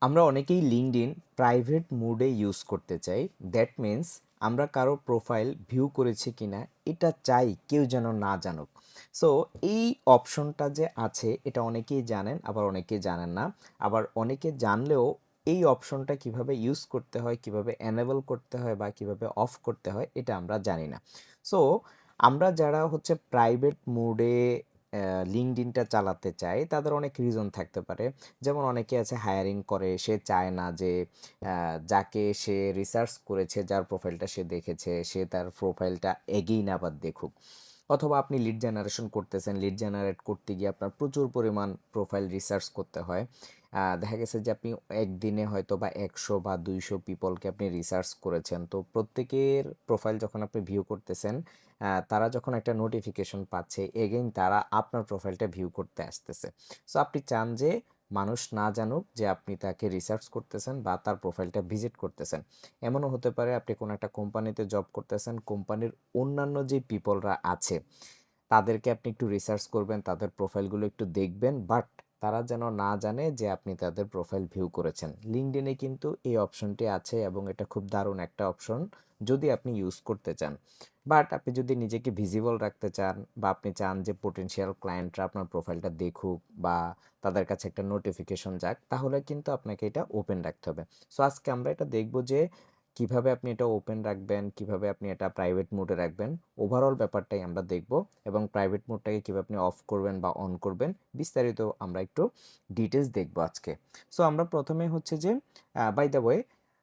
আমরা অনেকেই LinkedIn private মোডে ইউজ করতে চাই। দ্যাট মিন্স আমরা কারো প্রোফাইল ভিউ করেছি কিনা এটা চাই কেউ যেন না জানুক। সো এই অপশনটা যে আছে এটা অনেকেই জানেন, আবার অনেকেই জানেন না। আবার অনেকে জানলেও এই অপশনটা কিভাবে ইউজ করতে হয়, কিভাবে এনেবল করতে হয় বা কিভাবে অফ করতে হয় এটা আমরা জানি না। সো আমরা যারা হচ্ছে প্রাইভেট মোডে লিঙ্কডইনটা চালাতে চায় তাদের অনেক রিজন থাকতে পারে। যেমন অনেকে আছে হায়ারিং করে, সে চায় না যে যাকে সে রিসার্চ করেছে, যার প্রোফাইলটা সে দেখেছে, সে তার প্রোফাইলটা এগেইন আবার দেখুক। অথবা আপনি লিড জেনারেশন করতেছেন, লিড জেনারেট করতে গিয়ে আপনার প্রচুর পরিমাণ প্রোফাইল রিসার্চ করতে হয়। দেখা গেছে যে আপনি একদিনে হয়তো বা 100 বা 200 পিপলকে আপনি রিসার্চ করেছেন। তো প্রত্যেকের প্রোফাইল যখন আপনি ভিউ করতেছেন, তারা যখন একটা নোটিফিকেশন পাচ্ছে, এগেইন তারা আপনার প্রোফাইলটা ভিউ করতে আসতেছে। সো আপনি চান যে মানুষ না জানুক যে আপনি তাকে রিসার্চ করতেছেন বা তার প্রোফাইলটা ভিজিট করতেছেন। এমনও হতে পারে আপনি কোনো একটা কোম্পানিতে জব করতেছেন, কোম্পানির অন্যান্য যে পিপলরা আছে তাদেরকে আপনি একটু রিসার্চ করবেন, তাদের প্রোফাইলগুলো একটু দেখবেন, বাট তারা যেন না জানে যে আপনি তাদের প্রোফাইল ভিউ করেছেন। লিঙ্কডইনে কিন্তু এই অপশনটি আছে এবং এটা খুব দারুণ একটা অপশন যদি আপনি ইউজ করতে চান। বাট আপনি যদি নিজেকে ভিজিবল রাখতে চান বা আপনি চান যে পোটেনশিয়াল ক্লায়েন্টরা আপনার প্রোফাইলটা দেখুক বা তাদের কাছে একটা নোটিফিকেশন যাক, তাহলে কিন্তু আপনাকে এটা ওপেন রাখতে হবে। সো আজকে আমরা এটা দেখব যে কিভাবে আপনি এটা ওপেন রাখবেন, কিভাবে আপনি এটা প্রাইভেট মোডে রাখবেন। ওভারঅল ব্যাপারটাই আমরা দেখব এবং প্রাইভেট মোডটাকে কিভাবে আপনি অফ করবেন বা অন করবেন বিস্তারিত আমরা একটু ডিটেলস দেখব আজকে। সো আমরা প্রথমে হচ্ছে যে বাই দ্য ওয়ে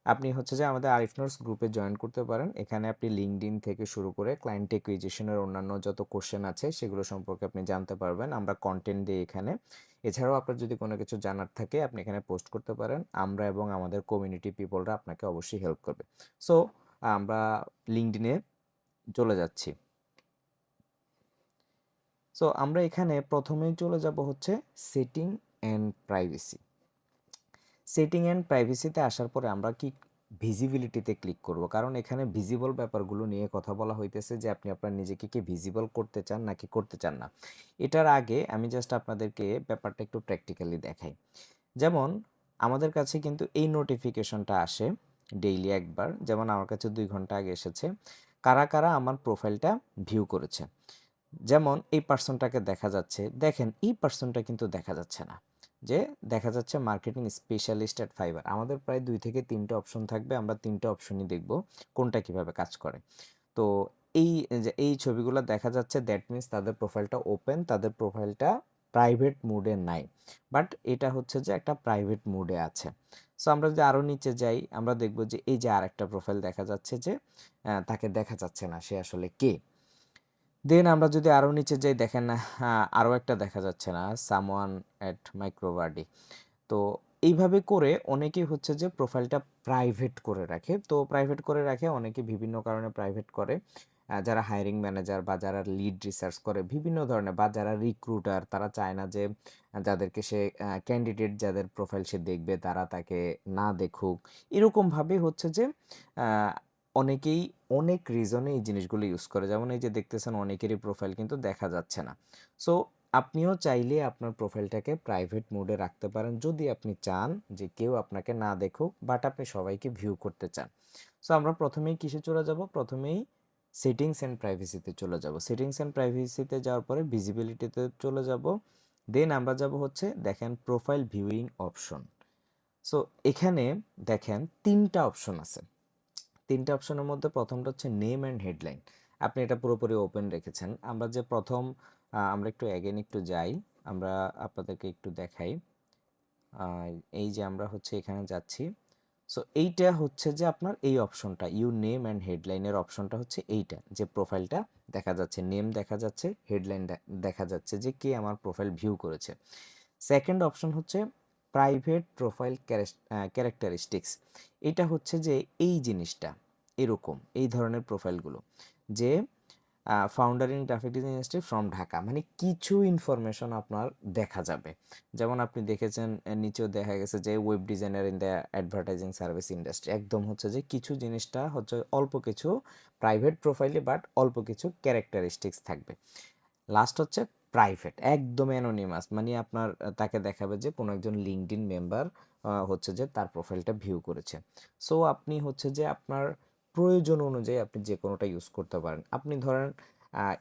আপনি হচ্ছে যে আমাদের আরিফ নোটস গ্রুপে জয়েন করতে পারেন। এখানে আপনি লিঙ্কডইন থেকে শুরু করে ক্লায়েন্ট অ্যাকুইজিশনের অন্যান্য যত কোশ্চেন আছে সেগুলো সম্পর্কে আপনি জানতে পারবেন। আমরা কন্টেন্ট দিই এখানে। এছাড়াও আপনার যদি কোনো কিছু জানার থাকে আপনি এখানে পোস্ট করতে পারেন। আমরা এবং আমাদের কমিউনিটি পিপলরা আপনাকে অবশ্যই হেল্প করবে। সো আমরা লিঙ্কডইনে চলে যাচ্ছি। সো আমরা এখানে প্রথমেই চলে যাব হচ্ছে setting and privacy. Setting and প্রাইভেসিতে আসার পরে আমরা কি ভিজিবিলিটিতে ক্লিক করব, কারণ এখানে ভিজিবল ব্যাপারগুলো নিয়ে কথা বলা হইতেছে যে আপনি আপনার নিজেকে কি ভিজিবল করতে চান নাকি করতে চান না। এটার আগে আমি জাস্ট আপনাদেরকে ব্যাপারটা একটু প্র্যাকটিক্যালি দেখাই। যেমন আমাদের কাছে কিন্তু এই নোটিফিকেশনটা আসে ডেইলি একবার, যেমন আমার কাছে 2 ঘন্টা আগে এসেছে। কারা কারা আমার প্রোফাইলটা ভিউ করেছে, যেমন এই পার্সনটাকে দেখা যাচ্ছে, দেখেন এই পার্সনটা কিন্তু দেখা যাচ্ছে না। যে দেখা যাচ্ছে মার্কেটিং স্পেশালিস্ট অ্যাট ফাইবার। আমাদের প্রায় 2 থেকে 3টে অপশন থাকবে, আমরা 3টে অপশনই দেখব কোনটা কিভাবে কাজ করে। তো এই যে এই ছবিগুলো দেখা যাচ্ছে, দ্যাট মিন্স তাদের প্রোফাইলটা ওপেন, তাদের প্রোফাইলটা প্রাইভেট মোডে নাই, বাট এটা হচ্ছে যে একটা প্রাইভেট মোডে আছে। সো আমরা যদি আরও নিচে যাই আমরা দেখব যে এই যে আরেকটা প্রোফাইল দেখা যাচ্ছে যে তাকে দেখা যাচ্ছে না, সে আসলে কে। দেন আমরা যদি আরও নিচে যাই, দেখেন না আরও একটা দেখা যাচ্ছে না, সামওয়ান অ্যাট মাইক্রোবার্ডি। তো এইভাবে করে অনেকেই হচ্ছে যে প্রোফাইলটা প্রাইভেট করে রাখে। তো প্রাইভেট করে রাখে অনেকে বিভিন্ন কারণে প্রাইভেট করে। যারা হায়ারিং ম্যানেজার বা যারা লিড রিসার্চ করে বিভিন্ন ধরনের, বা যারা রিক্রুটার তারা চায় না যে যাদেরকে সে ক্যান্ডিডেট যাদের প্রোফাইল সে দেখবে তারা তাকে না দেখুক। এরকমভাবে হচ্ছে যে আহ, অনেকেই অনেক রিজনে এই জিনিসগুলো ইউজ করে। যেমন এই যে দেখতেছেন অনেকেরই প্রোফাইল কিন্তু দেখা যাচ্ছে না। সো আপনিও চাইলে আপনার প্রোফাইলটাকে প্রাইভেট মোডে রাখতে পারেন যদি আপনি চান যে কেউ আপনাকে না দেখুক, বাট আপনি সবাইকে ভিউ করতে চান। সো আমরা প্রথমেই কিসে চলে যাব, প্রথমেই সেটিংস অ্যান্ড প্রাইভেসিতে চলে যাব। সেটিংস অ্যান্ড প্রাইভেসিতে যাওয়ার পরে ভিজিবিলিটিতে চলে যাব। দেন আমরা যাব হচ্ছে দেখেন প্রোফাইল ভিউইং অপশন। সো এখানে দেখেন 3টা অপশন আছে। 3টা অপশনের মধ্যে প্রথমটা হচ্ছে নেম অ্যান্ড হেডলাইন। আপনি এটা পুরোপুরি ওপেন রেখেছেন। আমরা যে প্রথম আমরা একটু অ্যাগেন একটু যাই, আমরা আপনাদেরকে একটু দেখাই। এই যে আমরা হচ্ছে এখানে যাচ্ছি। সো এইটা হচ্ছে যে আপনার এই অপশনটা ইউ নেম অ্যান্ড হেডলাইনের অপশনটা হচ্ছে এইটা, যে প্রোফাইলটা দেখা যাচ্ছে, নেম দেখা যাচ্ছে, হেডলাইন দেখা যাচ্ছে যে কে আমার প্রোফাইল ভিউ করেছে। সেকেন্ড অপশন হচ্ছে প্রাইভেট প্রোফাইল ক্যারেক্টারিস্টিক্স। এটা হচ্ছে যে এই জিনিসটা এরকম এই ধরনের প্রোফাইলগুলো, যে founder in graphic design industry from Dhaka, মানে কিছু ইনফরমেশন আপনার দেখা যাবে। যেমন আপনি দেখেছেন নিচেও দেখা গেছে যে web designer in the advertising service industry, একদম হচ্ছে যে কিছু জিনিসটা হচ্ছে অল্প কিছু প্রাইভেট প্রোফাইলে, বাট অল্প কিছু ক্যারেক্টারিস্টিক্স থাকবে। লাস্ট হচ্ছে প্রাইভেট, একদম অ্যানোনিমাস, মানে আপনার তাকে দেখাবে যে কোনো একজন লিঙ্কডইন মেম্বার হচ্ছে যে তার প্রোফাইলটা ভিউ করেছে। সো আপনি হচ্ছে যে আপনার প্রয়োজন অনুযায়ী আপনি যে কোনোটা ইউজ করতে পারেন। আপনি ধরেন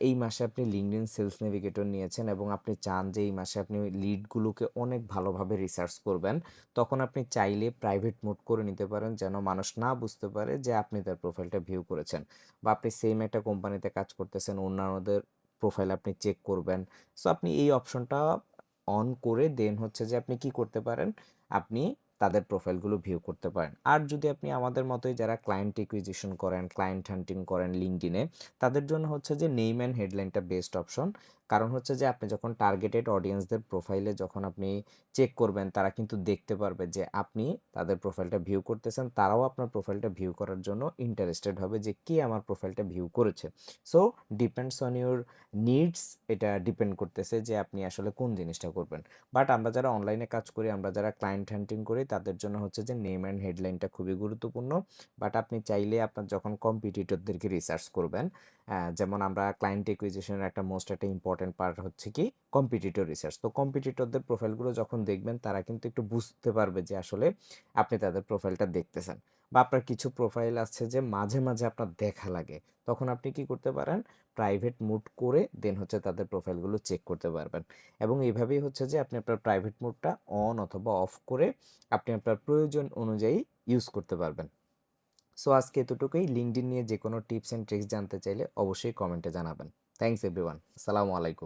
এই মাসে আপনি লিঙ্কডইন সেলস নেভিগেটর নিয়েছেন এবং আপনি চান যে এই মাসে আপনি লিডগুলোকে অনেক ভালোভাবে রিসার্চ করবেন। তখন আপনি চাইলে প্রাইভেট মোড করে নিতে পারেন যেন মানুষ না বুঝতে পারে যে আপনি তার প্রোফাইলটা ভিউ করেছেন। বা আপনি সেম একটা কোম্পানিতে কাজ করতেছেন, অন্যান্যদের প্রোফাইল আপনি চেক করবেন। সো আপনি এই অপশনটা অন করে দেন হচ্ছে যে আপনি কি করতে পারেন, আপনি তাদের প্রোফাইলগুলো ভিউ করতে পারেন। আর যদি আপনি আমাদের মতোই যারা ক্লায়েন্ট অ্যাকুইজিশন করেন, ক্লায়েন্ট হান্টিং করেন লিঙ্কডইনে, তাদের জন্য হচ্ছে যে নেম অ্যান্ড হেডলাইনটা বেস্ট অপশন। কারণ হচ্ছে যে আপনি যখন টার্গেটেড অডিয়েন্সদের প্রোফাইলে যখন আপনি চেক করবেন, তারা কিন্তু দেখতে পারবে যে আপনি তাদের প্রোফাইলটা ভিউ করতেছেন। তারাও আপনার প্রোফাইলটা ভিউ করার জন্য ইন্টারেস্টেড হবে যে কে আমার প্রোফাইলটা ভিউ করেছে। So depends on your needs, এটা ডিপেন্ড করতেছে যে আপনি আসলে কোন জিনিসটা করবেন। বাট আমরা যারা অনলাইনে কাজ করি, আমরা যারা ক্লায়েন্ট হান্টিং করি, তাদের জন্য হচ্ছে যে নেম অ্যান্ড হেডলাইনটা খুবই গুরুত্বপূর্ণ। বাট আপনি চাইলে আপনার যখন কম্পিটিটরদেরকে রিসার্চ করবেন, যেমন আমরা ক্লায়েন্ট অ্যাকুইজিশনের একটা মোস্ট একটা ইম্পর্টেন্ট পার্ট হচ্ছে কি কম্পিটিটর রিসার্চ। তো কম্পিটিটরদের প্রোফাইলগুলো যখন দেখবেন, তারা কিন্তু একটু বুঝতে পারবে যে আসলে আপনি তাদের প্রোফাইলটা দেখতেছেন। বা আপনার কিছু প্রোফাইল আছে যে মাঝে মাঝে আপনার দেখা লাগে, তখন আপনি কি করতে পারেন, প্রাইভেট মোড করে দেন হচ্ছে তাদের প্রোফাইলগুলো চেক করতে পারবেন। এবং এইভাবেই হচ্ছে যে আপনি আপনার প্রাইভেট মোডটা অন অথবা অফ করে আপনি আপনার প্রয়োজন অনুযায়ী ইউজ করতে পারবেন। সো আজকে এতটুকুই। লিঙ্কডইন নিয়ে যে কোনো টিপস অ্যান্ড ট্রিক্স জানতে চাইলে অবশ্যই কমেন্টে জানাবেন। Thanks everyone. আসসালামু আলাইকুম।